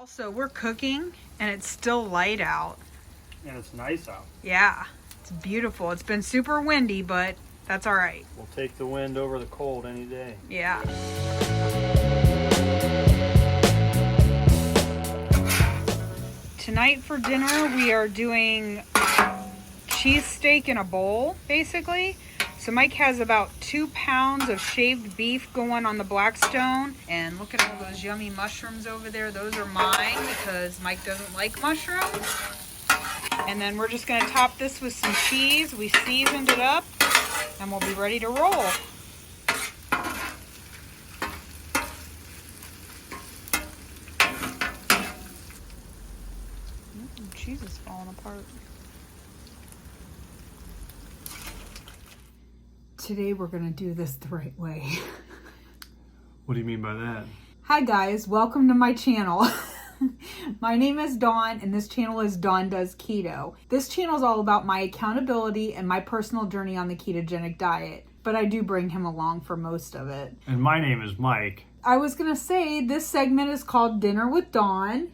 Also, we're cooking and it's still light out. And it's nice out. Yeah, it's beautiful. It's been super windy, but that's all right. We'll take the wind over the cold any day. Yeah. Tonight for dinner, we are doing cheesesteak in a bowl, basically. So Mike has about 2 pounds of shaved beef going on the Blackstone. And look at all those yummy mushrooms over there. Those are mine because Mike doesn't like mushrooms. And then we're just gonna top this with some cheese. We seasoned it up and we'll be ready to roll. Cheese is falling apart. Today we're gonna do this the right way. What do you mean by that? Hi guys, welcome to my channel. My name is Dawn and this channel is Dawn Does Keto. This channel is all about my accountability and my personal journey on the ketogenic diet, but I do bring him along for most of it. And my name is Mike. I was gonna say this segment is called Dinner with Dawn.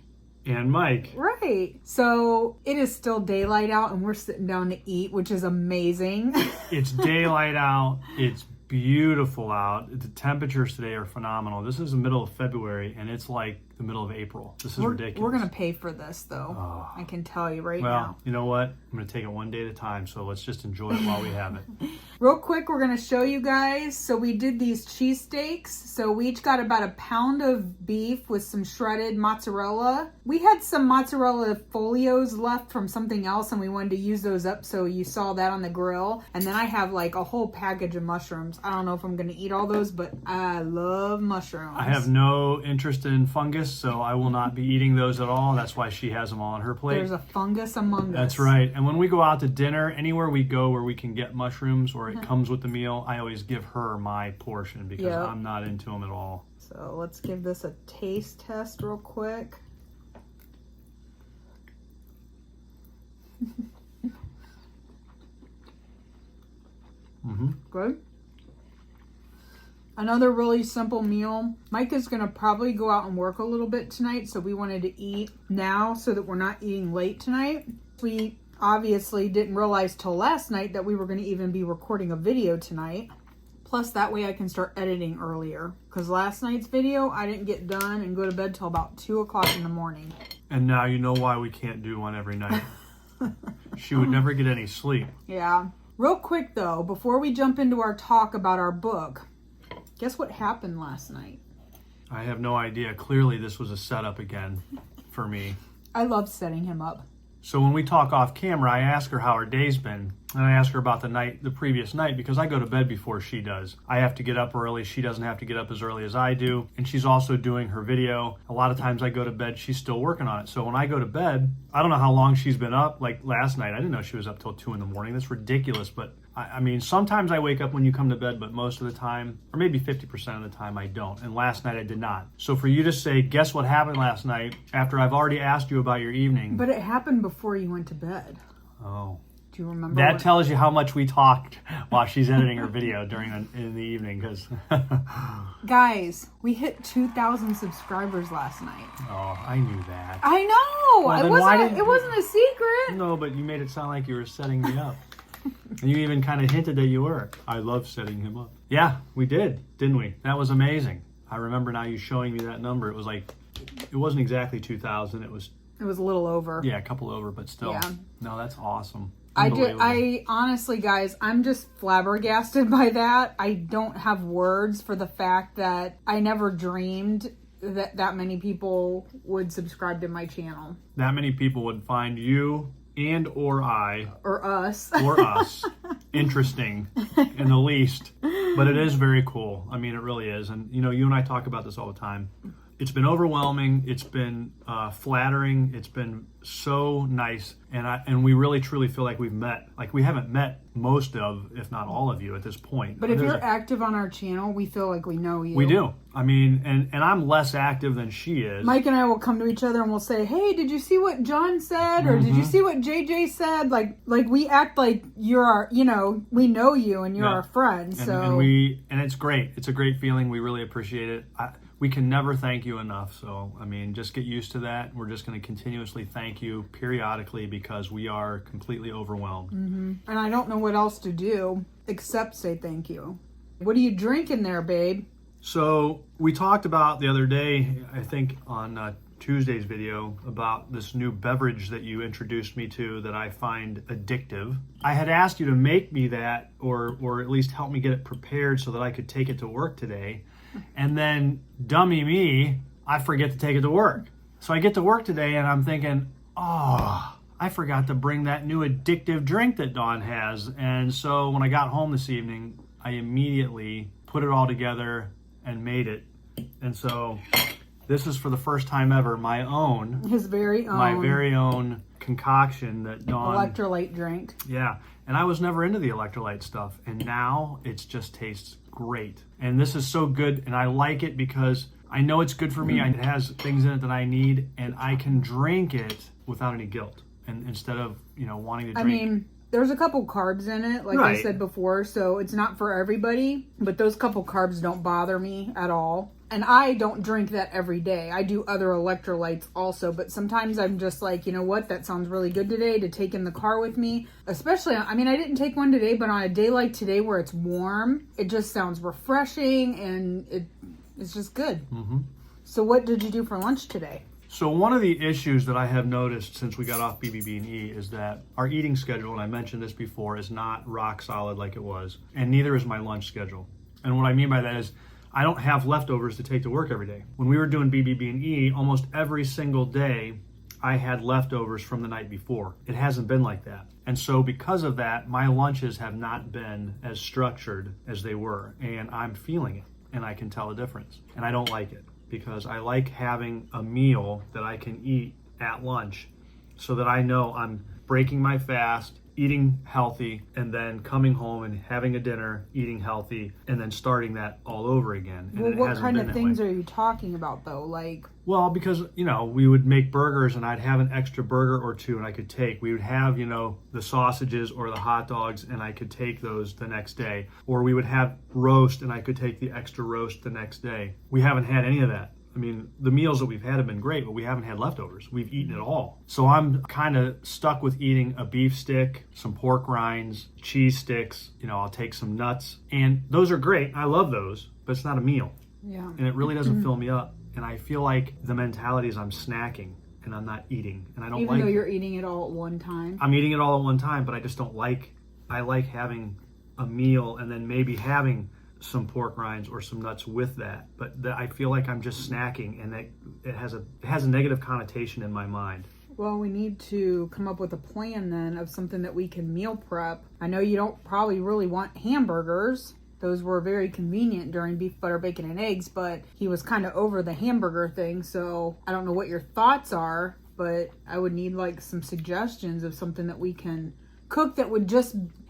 And Mike. Right. So it is still daylight out and we're sitting down to eat, which is amazing. It's daylight out. It's beautiful out. The temperatures today are phenomenal. This is the middle of February and it's like the middle of April. This is ridiculous. We're going to pay for this though. Oh. I can tell you right now. Well, you know what? I'm going to take it one day at a time. So let's just enjoy it while we have it. Real quick, we're going to show you guys. So we did these cheesesteaks. So we each got about 1 pound of beef with some shredded mozzarella. We had some mozzarella folios left from something else and we wanted to use those up. So you saw that on the grill. And then I have like a whole package of mushrooms. I don't know if I'm going to eat all those, but I love mushrooms. I have no interest in fungus, so I will not be eating those at all. That's why she has them all on her plate. There's a fungus among us. That's right. And when we go out to dinner, anywhere we go where we can get mushrooms or it comes with the meal, I always give her my portion because I'm not into them at all. So let's give this a taste test real quick. Good. Another really simple meal. Mike is going to probably go out and work a little bit tonight, so we wanted to eat now so that we're not eating late tonight. We obviously didn't realize till last night that we were going to even be recording a video tonight. Plus, that way I can start editing earlier. Because last night's video, I didn't get done and go to bed till about 2 o'clock in the morning. And now you know why we can't do one every night. She would never get any sleep. Yeah. Real quick, though, before we jump into our talk about our book, guess what happened last night? I have no idea. Clearly, this was a setup again for me. I love setting him up. So when we talk off camera, I ask her how her day's been. And I ask her about the previous night because I go to bed before she does. I have to get up early. She doesn't have to get up as early as I do. And she's also doing her video. A lot of times I go to bed, she's still working on it. So when I go to bed, I don't know how long she's been up. Like last night, I didn't know she was up till 2 in the morning. That's ridiculous. But I mean, sometimes I wake up when you come to bed, but most of the time, or maybe 50% of the time, I don't. And last night I did not. So for you to say, guess what happened last night after I've already asked you about your evening. But it happened before you went to bed. Oh. Do you remember? That tells you how much we talked while she's editing her video in the evening. Because guys, we hit 2,000 subscribers last night. Oh, I knew that. I know. Well, it wasn't a secret. No, but you made it sound like you were setting me up. And you even kind of hinted that you were. I love setting him up. Yeah, we did, didn't we? That was amazing. I remember now you showing me that number. It was like, it wasn't exactly 2,000. It was a little over. Yeah, a couple over, but still. Yeah. No, that's awesome. I honestly, guys, I'm just flabbergasted by that. I don't have words for the fact that I never dreamed that many people would subscribe to my channel. That many people would find you and or I. Or us. Or us. Interesting in the least. But it is very cool. I mean, it really is. And, you know, you and I talk about this all the time. It's been overwhelming. It's been flattering. It's been so nice. And we really, truly feel like we've met. Like we haven't met most of, if not all of you at this point. But if you're active on our channel, we feel like we know you. We do. I mean, and I'm less active than she is. Mike and I will come to each other and we'll say, hey, did you see what John said? Or did you see what JJ said? Like we act like you're our, you know, we know you and you're our friend. So and it's great. It's a great feeling. We really appreciate it. we can never thank you enough. So, I mean, just get used to that. We're just going to continuously thank you periodically because we are completely overwhelmed. Mm-hmm. And I don't know what else to do except say thank you. What are you drinking there, babe? So we talked about the other day, I think on Tuesday's video, about this new beverage that you introduced me to that I find addictive. I had asked you to make me that or at least help me get it prepared so that I could take it to work today. And then, dummy me, I forget to take it to work. So I get to work today and I'm thinking, oh, I forgot to bring that new addictive drink that Dawn has. And so when I got home this evening, I immediately put it all together and made it. And so this is for the first time ever my very own concoction that Dawn... Electrolyte drink. Yeah. And I was never into the electrolyte stuff. And now it just tastes great. And this is so good. And I like it because I know it's good for me. It has things in it that I need. And I can drink it without any guilt. And instead of, wanting to drink... I mean, there's a couple carbs in it, like I said before. So it's not for everybody. But those couple carbs don't bother me at all. And I don't drink that every day. I do other electrolytes also, but sometimes I'm just like, you know what, that sounds really good today to take in the car with me. Especially, I mean, I didn't take one today, but on a day like today where it's warm, it just sounds refreshing and it's just good. Mm-hmm. So what did you do for lunch today? So one of the issues that I have noticed since we got off BBB&E is that our eating schedule, and I mentioned this before, is not rock solid like it was, and neither is my lunch schedule. And what I mean by that is I don't have leftovers to take to work every day. When we were doing BBB&E, almost every single day I had leftovers from the night before. It hasn't been like that. And so because of that, my lunches have not been as structured as they were, and I'm feeling it, and I can tell a difference. And I don't like it because I like having a meal that I can eat at lunch so that I know I'm breaking my fast, eating healthy, and then coming home and having a dinner, eating healthy, and then starting that all over again. And well, what kind of things are you talking about, though? Well, because, we would make burgers, and I'd have an extra burger or two, and I could take. We would have, the sausages or the hot dogs, and I could take those the next day. Or we would have roast, and I could take the extra roast the next day. We haven't had any of that. I mean, the meals that we've had have been great, but we haven't had leftovers. We've eaten it all. So I'm kind of stuck with eating a beef stick, some pork rinds, cheese sticks. I'll take some nuts. And those are great. I love those, but it's not a meal. Yeah. And it really doesn't fill me up. And I feel like the mentality is I'm snacking and I'm not eating. And I don't Even though you're eating it all at one time? I'm eating it all at one time, but I just don't like... I like having a meal and then maybe having some pork rinds or some nuts with that, but I feel like I'm just snacking, and that it has a negative connotation in my mind. Well, we need to come up with a plan then of something that we can meal prep. I know you don't probably really want hamburgers. Those were very convenient during beef, butter, bacon, and eggs, but he was kind of over the hamburger thing, so I don't know what your thoughts are, but I would need some suggestions of something that we can cook that would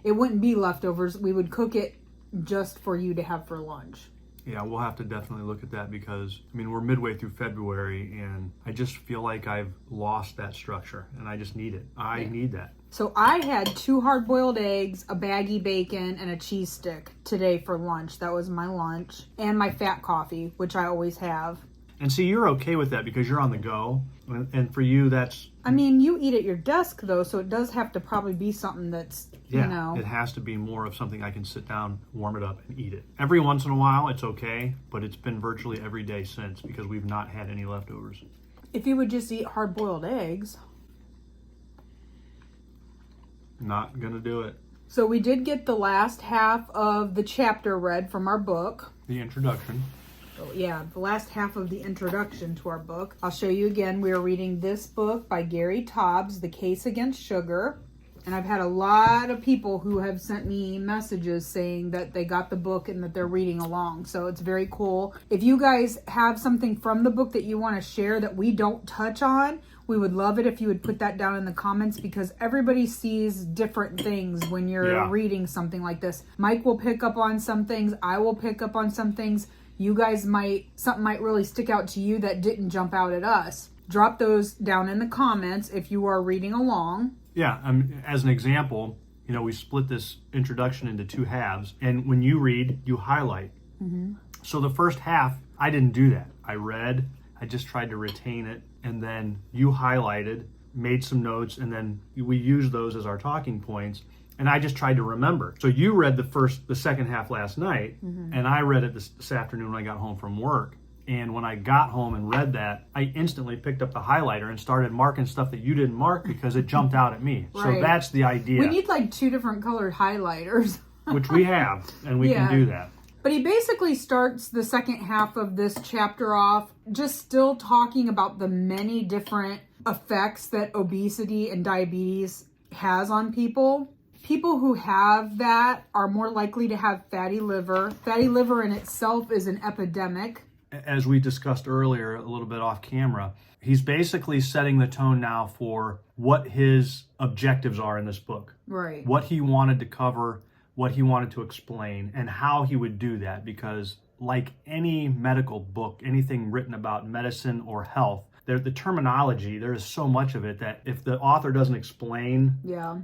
it wouldn't be leftovers. We would cook it just for you to have for lunch. Yeah, we'll have to definitely look at that because, we're midway through February and I just feel like I've lost that structure and I just need it. I need that. So I had 2 hard-boiled eggs, a baggy bacon, and a cheese stick today for lunch. That was my lunch. And my fat coffee, which I always have. And see, you're okay with that because you're on the go. And for you, that's... you eat at your desk, though, so it does have to probably be something that's, it has to be more of something I can sit down, warm it up, and eat it. Every once in a while, it's okay, but it's been virtually every day since because we've not had any leftovers. If you would just eat hard-boiled eggs... Not gonna do it. So we did get the last half of the chapter read from our book. The introduction. Yeah, the last half of the introduction to our book. I'll show you again. We are reading this book by Gary Taubes, The Case Against Sugar. And I've had a lot of people who have sent me messages saying that they got the book and that they're reading along. So it's very cool. If you guys have something from the book that you want to share that we don't touch on, we would love it if you would put that down in the comments because everybody sees different things when you're reading something like this. Mike will pick up on some things. I will pick up on some things. You guys something might really stick out to you that didn't jump out at us. Drop those down in the comments if you are reading along. Yeah, as an example, we split this introduction into 2 halves, and when you read, you highlight. Mm-hmm. So the first half, I didn't do that. I read, I just tried to retain it, and then you highlighted, made some notes, and then we used those as our talking points. And I just tried to remember. So you read the second half last night, and I read it this afternoon when I got home from work. And when I got home and read that, I instantly picked up the highlighter and started marking stuff that you didn't mark because it jumped out at me. Right. So that's the idea. We need like 2 different colored highlighters. Which we have, and we can do that. But he basically starts the second half of this chapter off just still talking about the many different effects that obesity and diabetes has on people. People who have that are more likely to have fatty liver. Fatty liver in itself is an epidemic. As we discussed earlier, a little bit off camera, he's basically setting the tone now for what his objectives are in this book. Right. What he wanted to cover, what he wanted to explain, and how he would do that. Because like any medical book, anything written about medicine or health, the terminology, there is so much of it that if the author doesn't explain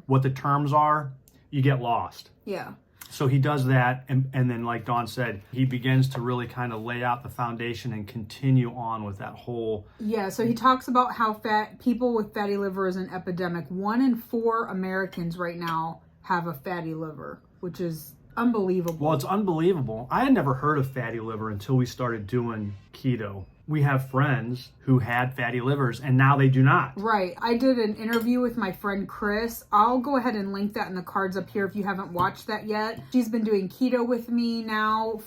what the terms are, you get lost. Yeah. So he does that, and then like Dawn said, he begins to really kind of lay out the foundation and continue on with that whole... Yeah, so he talks about how people with fatty liver is an epidemic. 1 in 4 Americans right now have a fatty liver, which is unbelievable. Well, it's unbelievable. I had never heard of fatty liver until we started doing keto. We have friends who had fatty livers and now they do not. Right. I did an interview with my friend Chris. I'll go ahead and link that in the cards up here if you haven't watched that yet. She's been doing keto with me now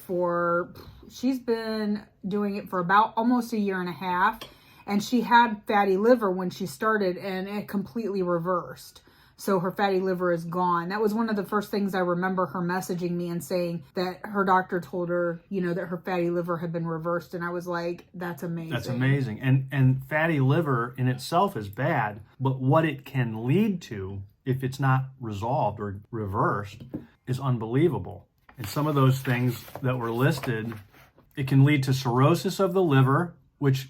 she's been doing it for about almost a year and a half. And she had fatty liver when she started and it completely reversed. So her fatty liver is gone. That was one of the first things I remember her messaging me and saying that her doctor told her, that her fatty liver had been reversed. And I was like, that's amazing. That's amazing. And fatty liver in itself is bad, but what it can lead to if it's not resolved or reversed is unbelievable. And some of those things that were listed, it can lead to cirrhosis of the liver, which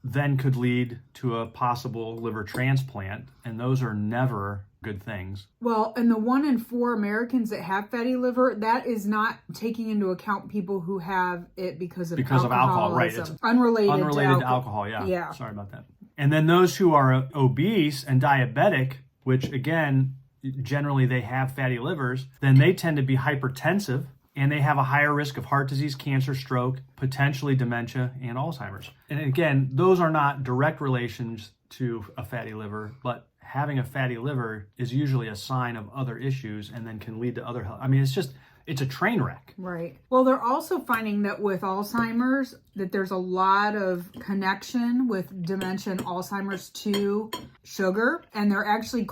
then could lead to a possible liver transplant. And those are never good things. Well, and the 1 in 4 Americans that have fatty liver, that is not taking into account people who have it because of alcohol, right? It's unrelated to alcohol. Yeah. Sorry about that. And then those who are obese and diabetic, which again, generally they have fatty livers, then they tend to be hypertensive and they have a higher risk of heart disease, cancer, stroke, potentially dementia, and Alzheimer's. And again, those are not direct relations to a fatty liver, but having a fatty liver is usually a sign of other issues and then can lead to other health. I mean, it's a train wreck. Right. Well, they're also finding that with Alzheimer's, that there's a lot of connection with dementia and Alzheimer's to sugar. And they're actually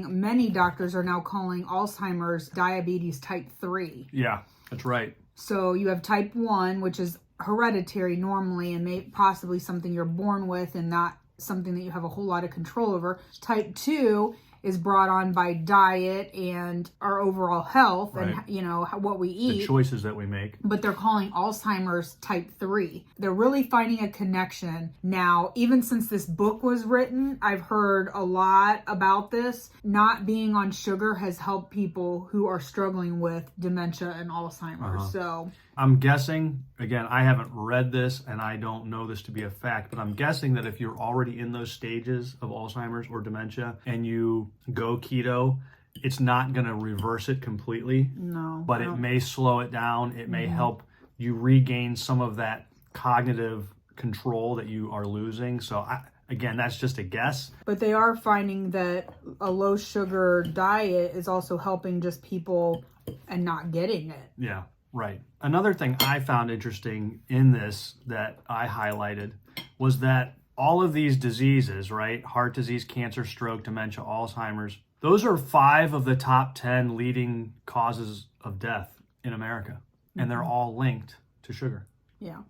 many doctors are now calling Alzheimer's diabetes type 3. Yeah, that's right. So you have type 1, which is hereditary normally and may possibly something you're born with and not something that you have a whole lot of control over. Type 2 is brought on by diet and our overall health, right, and what we eat, the choices that we make. But they're calling Alzheimer's type 3. They're really finding a connection now. Even since this book was written, I've heard a lot about this. Not being on sugar has helped people who are struggling with dementia and Alzheimer's. So I'm guessing, again, I haven't read this and I don't know this to be a fact, but I'm guessing that if you're already in those stages of Alzheimer's or dementia and you go keto, it's not going to reverse it completely. No. But it may slow it down. It may help you regain some of that cognitive control that you are losing. So again, that's just a guess. But they are finding that a low sugar diet is also helping just people and not getting it. Yeah. Right. Another thing I found interesting in this that I highlighted was that all of these diseases, right? Heart disease, cancer, stroke, dementia, Alzheimer's, those are 5 of the top 10 leading causes of death in America. And they're all linked to sugar. Yeah.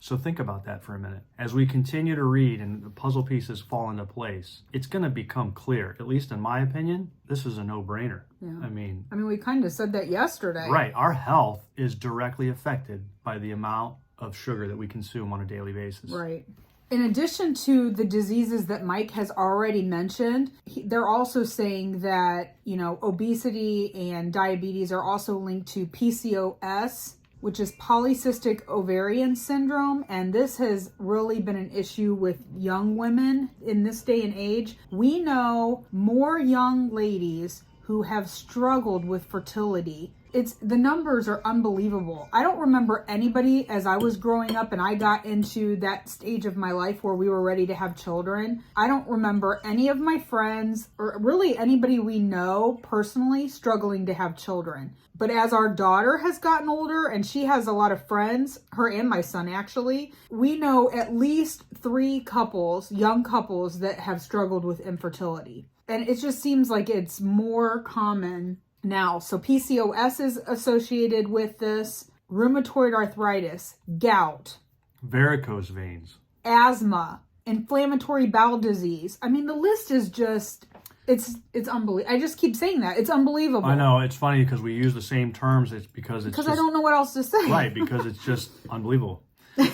So think about that for a minute. As we continue to read and the puzzle pieces fall into place, it's going to become clear, at least in my opinion, this is a no-brainer. Yeah. I mean, we kind of said that yesterday. Right. Our health is directly affected by the amount of sugar that we consume on a daily basis. Right. In addition to the diseases that Mike has already mentioned, they're also saying that, obesity and diabetes are also linked to PCOS which is polycystic ovarian syndrome. And this has really been an issue with young women in this day and age. We know more young ladies who have struggled with fertility. The numbers are unbelievable. I don't remember anybody as I was growing up and I got into that stage of my life where we were ready to have children. I don't remember any of my friends or really anybody we know personally struggling to have children. But as our daughter has gotten older and she has a lot of friends, her and my son actually, we know at least 3 couples, young couples that have struggled with infertility. And it just seems like it's more common now. So PCOS is associated with this, rheumatoid arthritis, gout, varicose veins, asthma, inflammatory bowel disease. I mean, the list is just, it's unbelievable. I just keep saying that. It's unbelievable. I know. It's funny because we use the same terms. It's because I don't know what else to say. Right, because it's just unbelievable.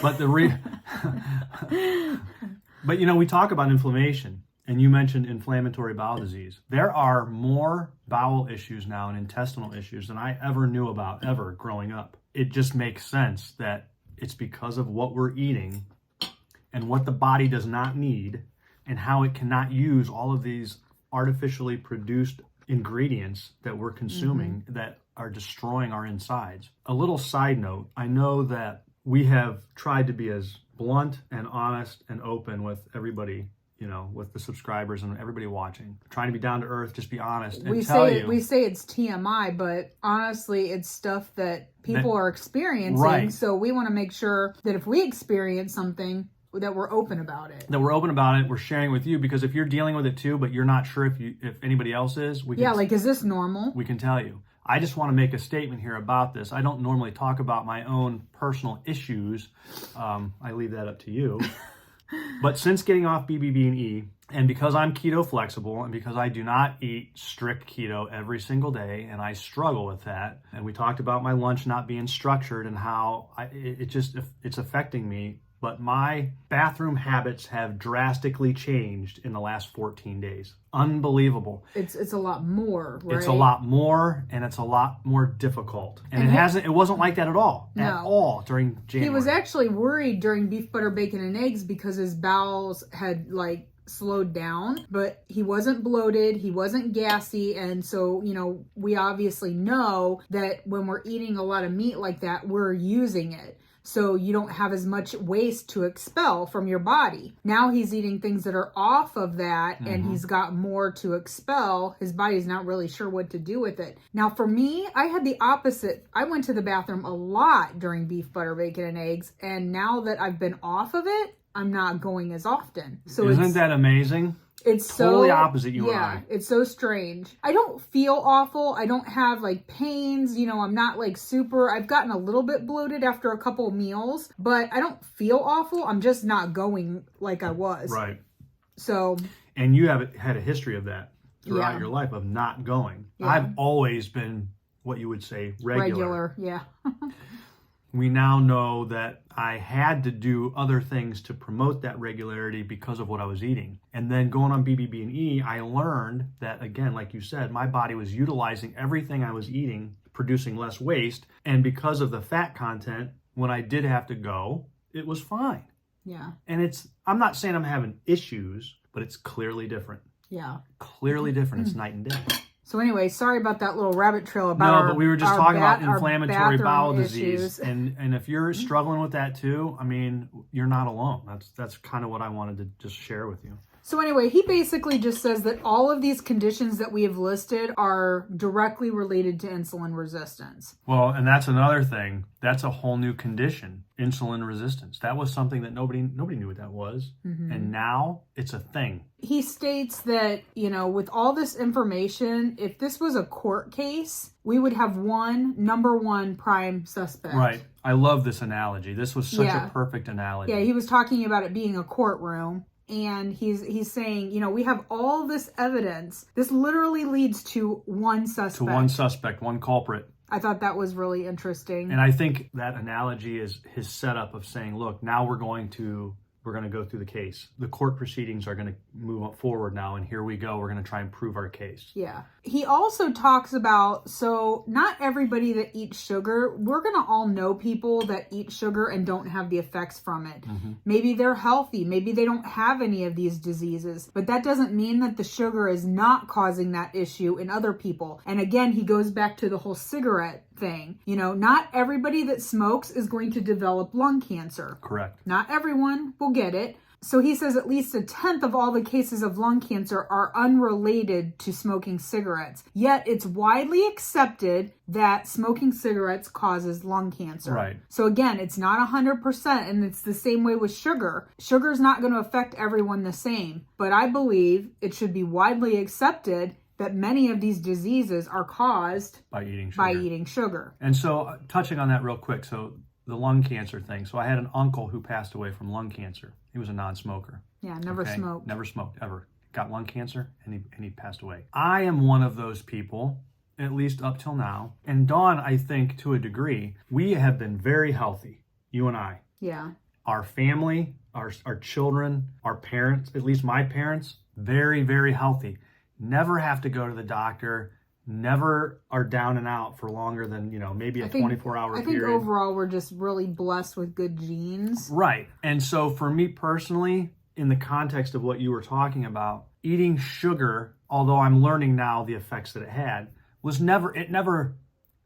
But but you know, we talk about inflammation. And you mentioned inflammatory bowel disease. There are more bowel issues now and intestinal issues than I ever knew about ever growing up. It just makes sense that it's because of what we're eating and what the body does not need and how it cannot use all of these artificially produced ingredients that we're consuming that are destroying our insides. A little side note, I know that we have tried to be as blunt and honest and open with everybody, you know, with the subscribers and everybody watching, trying to be down to earth, just be honest and we say it's TMI, but honestly, it's stuff that people are experiencing. Right. So we want to make sure that if we experience something, that we're open about it. That we're open about it. We're sharing with you because if you're dealing with it too, but you're not sure if anybody else is, is this normal? We can tell you. I just want to make a statement here about this. I don't normally talk about my own personal issues. I leave that up to you. But since getting off BBB&E, and because I'm keto flexible, and because I do not eat strict keto every single day, and I struggle with that, and we talked about my lunch not being structured and how it's affecting me, but my bathroom habits have drastically changed in the last 14 days. Unbelievable. It's a lot more, right? It's a lot more, and it's a lot more difficult. And it wasn't like that at all. No. At all during January. He was actually worried during beef, butter, bacon, and eggs because his bowels had slowed down, but he wasn't bloated, he wasn't gassy, and so, you know, we obviously know that when we're eating a lot of meat like that, we're using it. So you don't have as much waste to expel from your body. Now he's eating things that are off of that, and he's got more to expel. His body's not really sure what to do with it. Now for me, I had the opposite. I went to the bathroom a lot during beef, butter, bacon, and eggs, and now that I've been off of it, I'm not going as often. So isn't that amazing? It's totally opposite you and I. Yeah, it's so strange. I don't feel awful. I don't have pains. You know, I'm not super. I've gotten a little bit bloated after a couple meals, but I don't feel awful. I'm just not going like I was. Right. So. And you have had a history of that throughout your life of not going. Yeah. I've always been what you would say regular. Yeah. We now know that I had to do other things to promote that regularity because of what I was eating. And then going on BBB&E, I learned that, again, like you said, my body was utilizing everything I was eating, producing less waste. And because of the fat content, when I did have to go, it was fine. Yeah. And I'm not saying I'm having issues, but it's clearly different. Yeah. Clearly different. It's night and day. So anyway, sorry about that little rabbit trail about but we were just talking about inflammatory bowel issues. disease. And if you're struggling with that too, I mean, you're not alone. That's kind of what I wanted to just share with you. So anyway, he basically just says that all of these conditions that we have listed are directly related to insulin resistance. Well, and that's another thing. That's a whole new condition, insulin resistance. That was something that nobody knew what that was. And now it's a thing. He states that, you know, with all this information, if this was a court case, we would have number one prime suspect. Right. I love this analogy. This was such a perfect analogy. Yeah, he was talking about it being a courtroom. And he's saying, you know, we have all this evidence. This literally leads to one suspect. To one suspect, one culprit. I thought that was really interesting. And I think that analogy is his setup of saying, look, now we're going to we're going to go through the case. The court proceedings are going to move forward now, and here we go. We're going to try and prove our case. Yeah. He also talks about, so not everybody that eats sugar, we're going to all know people that eat sugar and don't have the effects from it. Maybe they're healthy. Maybe they don't have any of these diseases, but that doesn't mean that the sugar is not causing that issue in other people. And again, he goes back to the whole cigarette thing. You know, not everybody that smokes is going to develop lung cancer. Correct. Not everyone will get it. So he says at least 1/10 of all the cases of lung cancer are unrelated to smoking cigarettes. Yet it's widely accepted that smoking cigarettes causes lung cancer. Right. So again, it's not 100%, and it's the same way with sugar. Sugar is not going to affect everyone the same, but I believe it should be widely accepted that many of these diseases are caused by eating sugar. by eating sugar. And so, touching on that real quick, so the lung cancer thing. So I had an uncle who passed away from lung cancer. He was a non-smoker. Yeah, never smoked. Never smoked, ever. Got lung cancer, and he passed away. I am one of those people, at least up till now. And Dawn, I think, to a degree, we have been very healthy, you and I. Yeah. Our family, our children, our parents, at least my parents, very, very healthy. Never have to go to the doctor. Never are down and out for longer than, maybe a 24-hour period. I think overall we're just really blessed with good genes. Right. And so for me personally, in the context of what you were talking about, eating sugar, although I'm learning now the effects that it never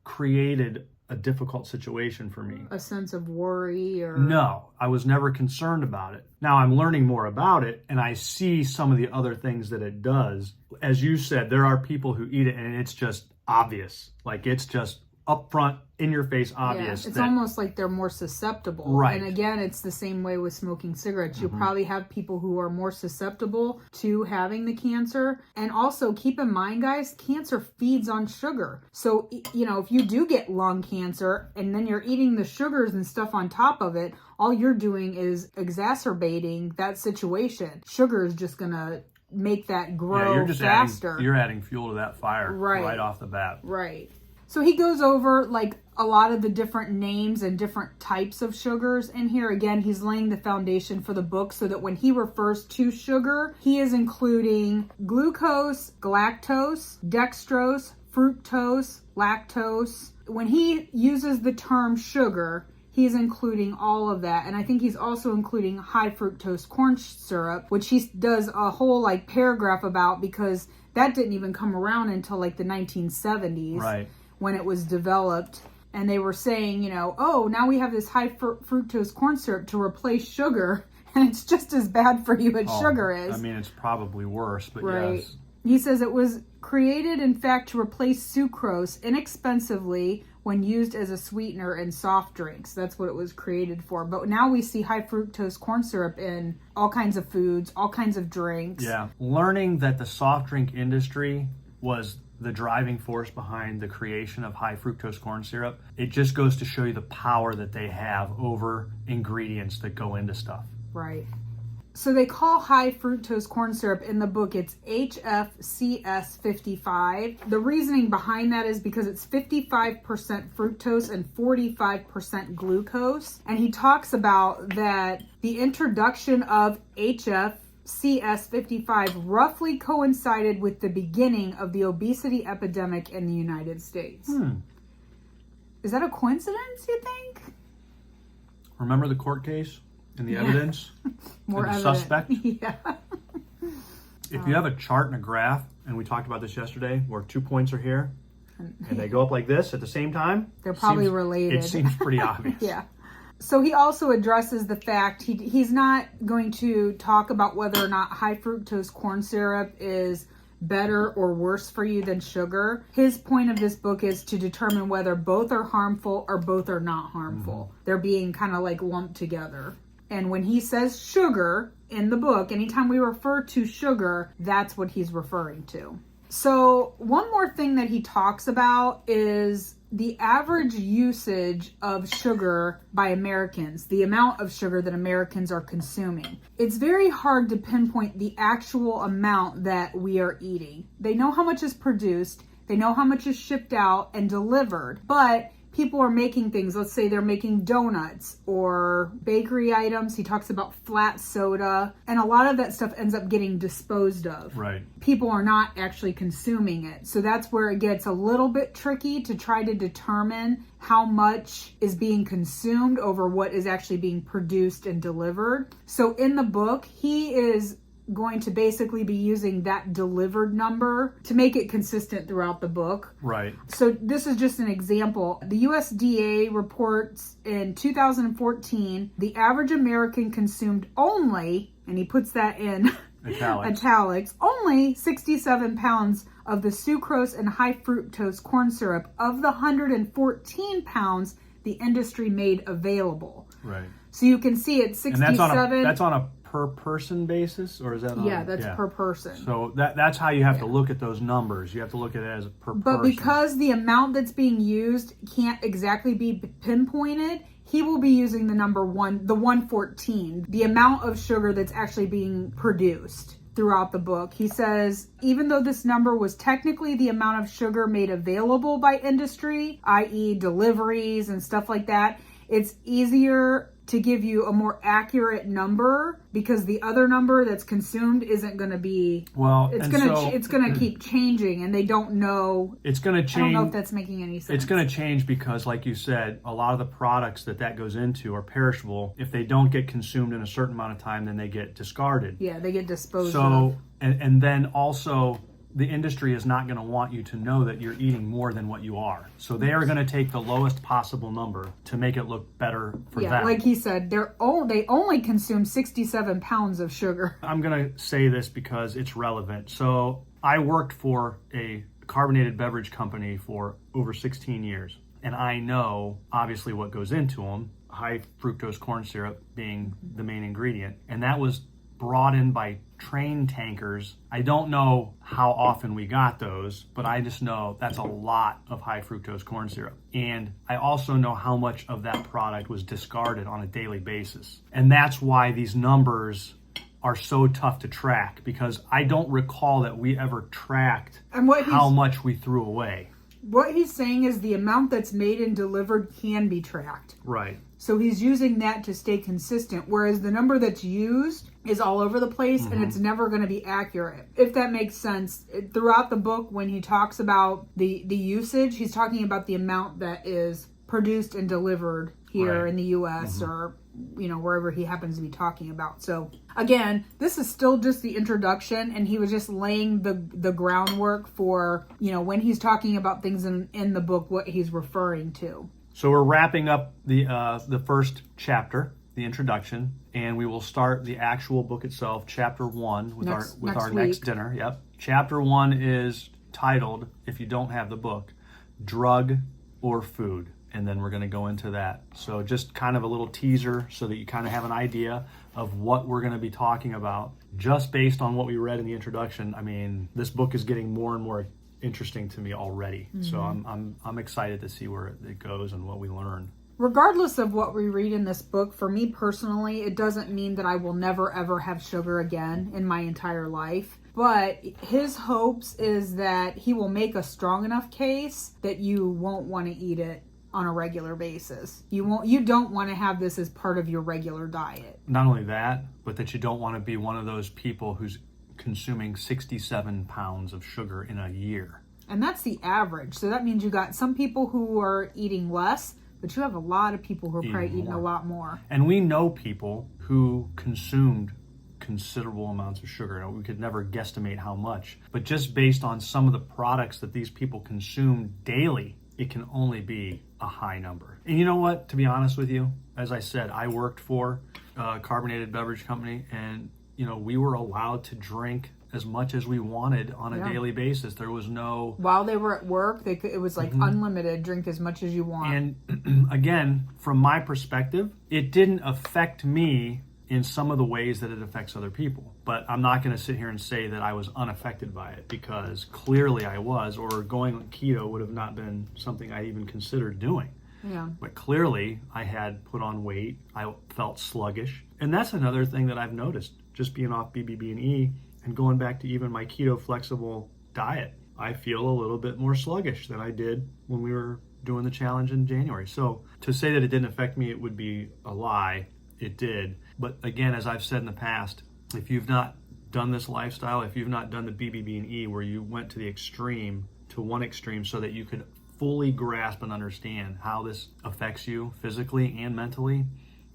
created a difficult situation for me. A sense of worry or... No, I was never concerned about it. Now I'm learning more about it, and I see some of the other things that it does. As you said, there are people who eat it and it's just obvious. Like, it's just upfront, in your face, obvious. Yeah, it's almost like they're more susceptible. Right. And again, it's the same way with smoking cigarettes. You'll probably have people who are more susceptible to having the cancer. And also keep in mind, guys, cancer feeds on sugar. So, if you do get lung cancer and then you're eating the sugars and stuff on top of it, all you're doing is exacerbating that situation. Sugar is just going to make that grow faster. You're adding fuel to that fire right off the bat. Right. So he goes over like a lot of the different names and different types of sugars in here. Again, he's laying the foundation for the book so that when he refers to sugar, he is including glucose, galactose, dextrose, fructose, lactose. When he uses the term sugar, he's including all of that. And I think he's also including high fructose corn syrup, which he does a whole paragraph about, because that didn't even come around until the 1970s. Right. When it was developed. And they were saying, now we have this high fructose corn syrup to replace sugar, and it's just as bad for you as sugar is. I mean, it's probably worse, but right. Yes. He says it was created, in fact, to replace sucrose inexpensively when used as a sweetener in soft drinks. That's what it was created for. But now we see high fructose corn syrup in all kinds of foods, all kinds of drinks. Yeah. Learning that the soft drink industry was the driving force behind the creation of high fructose corn syrup, it just goes to show you the power that they have over ingredients that go into stuff. Right. So they call high fructose corn syrup in the book, it's HFCS55. The reasoning behind that is because it's 55% fructose and 45% glucose. And he talks about that the introduction of HFCS55 roughly coincided with the beginning of the obesity epidemic in the United States. Is that a coincidence, you think? Remember the court case and the evidence? More and the evidence. suspect? Yeah. If you have a chart and a graph, and we talked about this yesterday, where 2 points are here, and they go up like this at the same time, they're probably related. It seems pretty obvious. Yeah. So he also addresses the fact, he's not going to talk about whether or not high fructose corn syrup is better or worse for you than sugar. His point of this book is to determine whether both are harmful or both are not harmful. They're being kind of lumped together. And when he says sugar in the book, anytime we refer to sugar, that's what he's referring to. So one more thing that he talks about is the average usage of sugar by Americans, the amount of sugar that Americans are consuming. It's very hard to pinpoint the actual amount that we are eating. They know how much is produced, they know how much is shipped out and delivered, but people are making things. Let's say they're making donuts or bakery items. He talks about flat soda, and a lot of that stuff ends up getting disposed of. Right. People are not actually consuming it. So that's where it gets a little bit tricky to try to determine how much is being consumed over what is actually being produced and delivered. So in the book, he is going to basically be using that delivered number to make it consistent throughout the book. Right. So this is just an example. The USDA reports in 2014, the average American consumed only, and he puts that in italics, only 67 pounds of the sucrose and high fructose corn syrup of the 114 pounds the industry made available. Right. So you can see it's 67. And that's on a per person basis, or is that on, that's per person. So that's how you have to look at those numbers. You have to look at it as per person. But because the amount that's being used can't exactly be pinpointed, he will be using the number one, the 114, the amount of sugar that's actually being produced throughout the book. He says, even though this number was technically the amount of sugar made available by industry, i.e. deliveries and stuff like that, it's easier to give you a more accurate number because the other number that's consumed isn't going to be, it's going to keep changing, and they don't know. It's going to change. I don't know if that's making any sense. It's going to change because, like you said, a lot of the products that goes into are perishable. If they don't get consumed in a certain amount of time, then they get discarded. Yeah, they get disposed of. So, and then also, the industry is not going to want you to know that you're eating more than what you are. So they are going to take the lowest possible number to make it look better for them. Like he said, they only consume 67 pounds of sugar. I'm going to say this because it's relevant. So I worked for a carbonated beverage company for over 16 years. And I know, obviously, what goes into them, high fructose corn syrup being the main ingredient. And that was brought in by train tankers. I don't know how often we got those, but I just know that's a lot of high fructose corn syrup. And I also know how much of that product was discarded on a daily basis. And that's why these numbers are so tough to track, because I don't recall that we ever tracked how much we threw away. What he's saying is the amount that's made and delivered can be tracked. Right. So he's using that to stay consistent, whereas the number that's used is all over the place, and it's never going to be accurate. If that makes sense, throughout the book, when he talks about the usage, he's talking about the amount that is produced and delivered here in the U.S. or wherever he happens to be talking about. So again, this is still just the introduction, and he was just laying the groundwork for when he's talking about things in the book, what he's referring to. So we're wrapping up the first chapter, the introduction, and we will start the actual book itself, chapter 1, with our next dinner. Yep. Chapter 1 is titled, if you don't have the book, Drug or Food. And then we're going to go into that. So just kind of a little teaser so that you kind of have an idea of what we're going to be talking about. Just based on what we read in the introduction, I mean, this book is getting more and more interesting to me already. So I'm excited to see where it goes and what we learn. Regardless of what we read in this book, for me personally, it doesn't mean that I will never ever have sugar again in my entire life. But his hopes is that he will make a strong enough case that you won't want to eat it on a regular basis. You don't want to have this as part of your regular diet. Not only that, but that you don't want to be one of those people who's consuming 67 pounds of sugar in a year. And that's the average. So that means you got some people who are eating less, but you have a lot of people who are probably eating a lot more. And we know people who consumed considerable amounts of sugar. We could never guesstimate how much. But just based on some of the products that these people consume daily, it can only be a high number. And you know what? To be honest with you, as I said, I worked for a carbonated beverage company, and we were allowed to drink as much as we wanted on a daily basis. There was no... While they were at work, it was like unlimited, drink as much as you want. And again, from my perspective, it didn't affect me in some of the ways that it affects other people. But I'm not going to sit here and say that I was unaffected by it, because clearly I was, or going keto would have not been something I even considered doing. Yeah. But clearly I had put on weight. I felt sluggish. And that's another thing that I've noticed, just being off BBB&E and going back to even my keto flexible diet. I feel a little bit more sluggish than I did when we were doing the challenge in January. So to say that it didn't affect me, it would be a lie. It did. But again, as I've said in the past, if you've not done this lifestyle, if you've not done the BBB&E where you went to the extreme, to one extreme, so that you could fully grasp and understand how this affects you physically and mentally,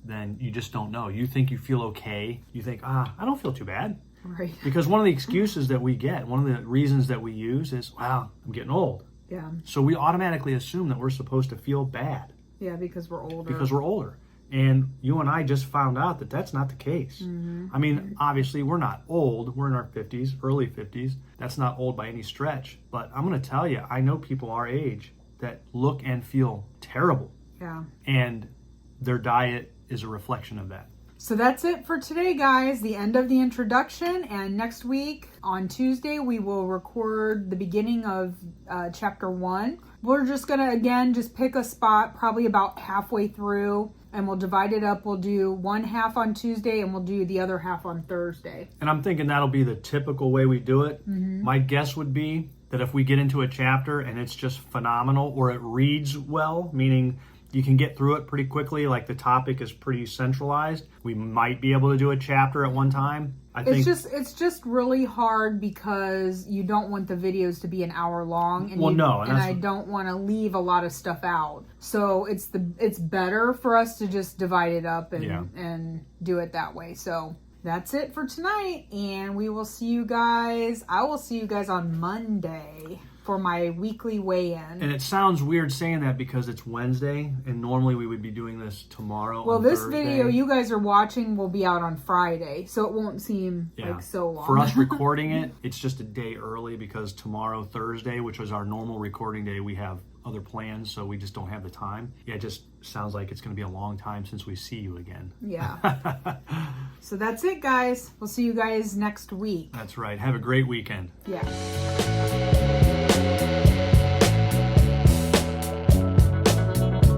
then you just don't know. You think you feel okay. You think, I don't feel too bad. Right. Because one of the excuses that we get, one of the reasons that we use is, wow, I'm getting old. Yeah. So we automatically assume that we're supposed to feel bad. Yeah, because we're older. Because we're older. And you and I just found out that that's not the case. Mm-hmm. I mean, obviously, we're not old. We're in our 50s, early 50s. That's not old by any stretch. But I'm going to tell you, I know people our age that look and feel terrible. Yeah. And their diet is a reflection of that. So that's it for today, guys. The end of the introduction. And next week, on Tuesday, we will record the beginning of chapter 1. We're just going to, again, just pick a spot probably about halfway through. And we'll divide it up. We'll do one half on Tuesday and we'll do the other half on Thursday. And I'm thinking that'll be the typical way we do it. Mm-hmm. My guess would be that if we get into a chapter and it's just phenomenal, or it reads well, meaning you can get through it pretty quickly, like the topic is pretty centralized, we might be able to do a chapter at one time. I think it's just really hard because you don't want the videos to be an hour long, and and I don't want to leave a lot of stuff out. So it's better for us to just divide it up and do it that way. So that's it for tonight, and we will see you guys. I will see you guys on Monday for my weekly weigh-in. And it sounds weird saying that because it's Wednesday, and normally we would be doing this tomorrow. Well, this Thursday. video you guys are watching will be out on Friday, so it won't seem like so long. For us recording it, it's just a day early because tomorrow, Thursday, which was our normal recording day, we have other plans, so we just don't have the time. Yeah, it just sounds like it's going to be a long time since we see you again. Yeah. So that's it, guys. We'll see you guys next week. That's right. Have a great weekend. Yeah.